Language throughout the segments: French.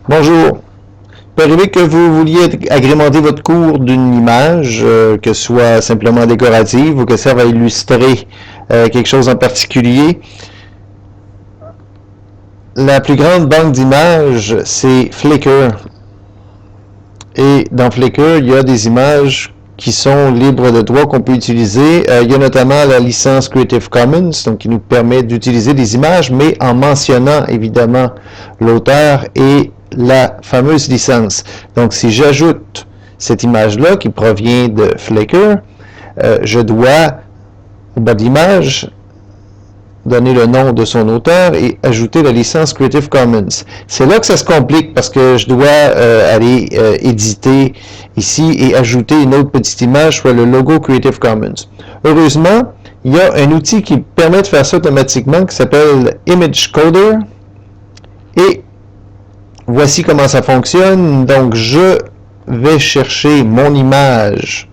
Bonjour. Il peut arriver que vous vouliez agrémenter votre cours d'une image, que ce soit simplement décorative ou que serve à illustrer quelque chose en particulier. La plus grande banque d'images, c'est Flickr. Et dans Flickr, il y a des images qui sont libres de droit qu'on peut utiliser. Il y a notamment la licence Creative Commons, donc qui nous permet d'utiliser des images, mais en mentionnant évidemment l'auteur et la fameuse licence. Donc si j'ajoute cette image-là qui provient de Flickr, je dois, au bas de l'image, donner le nom de son auteur et ajouter la licence Creative Commons. C'est là que ça se complique parce que je dois aller éditer ici et ajouter une autre petite image, soit le logo Creative Commons. Heureusement, il y a un outil qui permet de faire ça automatiquement qui s'appelle Image Coder. Et voici comment ça fonctionne. Donc, je vais chercher mon image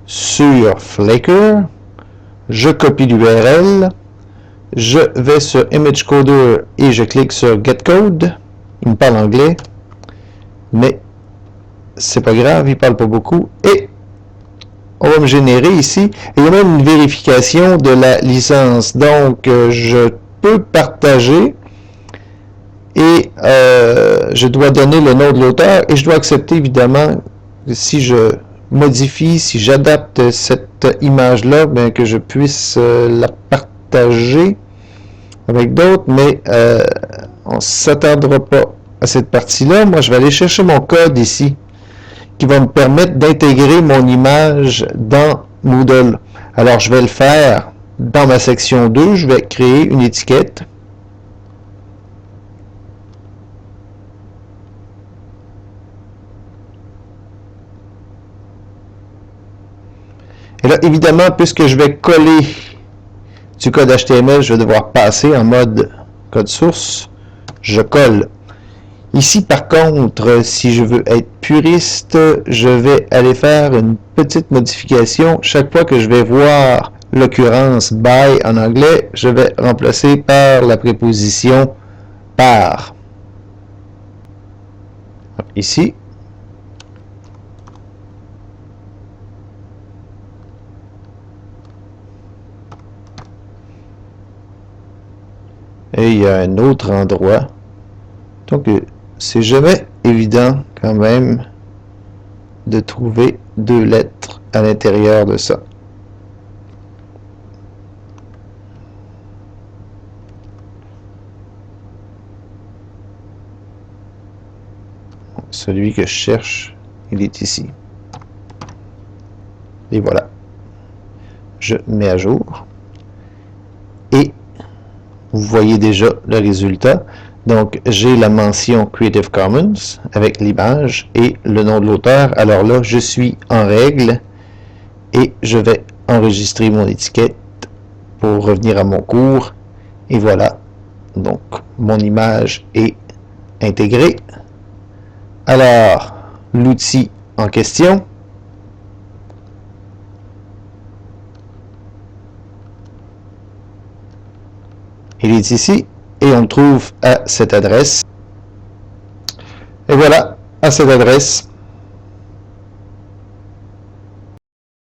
sur Flickr. Je copie l'URL. Je vais sur Image Coder et je clique sur Get Code. Il me parle anglais, mais c'est pas grave, il parle pas beaucoup. Et on va me générer ici. Et il y a même une vérification de la licence. Donc, je peux partager et je dois donner le nom de l'auteur et je dois accepter évidemment si je modifie, si j'adapte cette image-là, bien que je puisse la partager avec d'autres, mais on ne s'attardera pas à cette partie-là. Moi, je vais aller chercher mon code ici, qui va me permettre d'intégrer mon image dans Moodle. Alors, je vais le faire dans ma section 2. Je vais créer une étiquette. Et là, évidemment, puisque je vais coller du code HTML, je vais devoir passer en mode code source. Je colle. Ici, par contre, si je veux être puriste, je vais aller faire une petite modification. Chaque fois que je vais voir l'occurrence by en anglais, je vais remplacer par la préposition par. Ici. Et il y a un autre endroit. Donc, c'est jamais évident quand même de trouver deux lettres à l'intérieur de ça. Celui que je cherche, il est ici. Et voilà. Je mets à jour. Et vous voyez déjà le résultat. Donc, j'ai la mention Creative Commons avec l'image et le nom de l'auteur. Alors là, je suis en règle et je vais enregistrer mon étiquette pour revenir à mon cours. Et voilà. Donc, mon image est intégrée. Alors, l'outil en question. Il est ici et on le trouve à cette adresse. Et voilà, à cette adresse,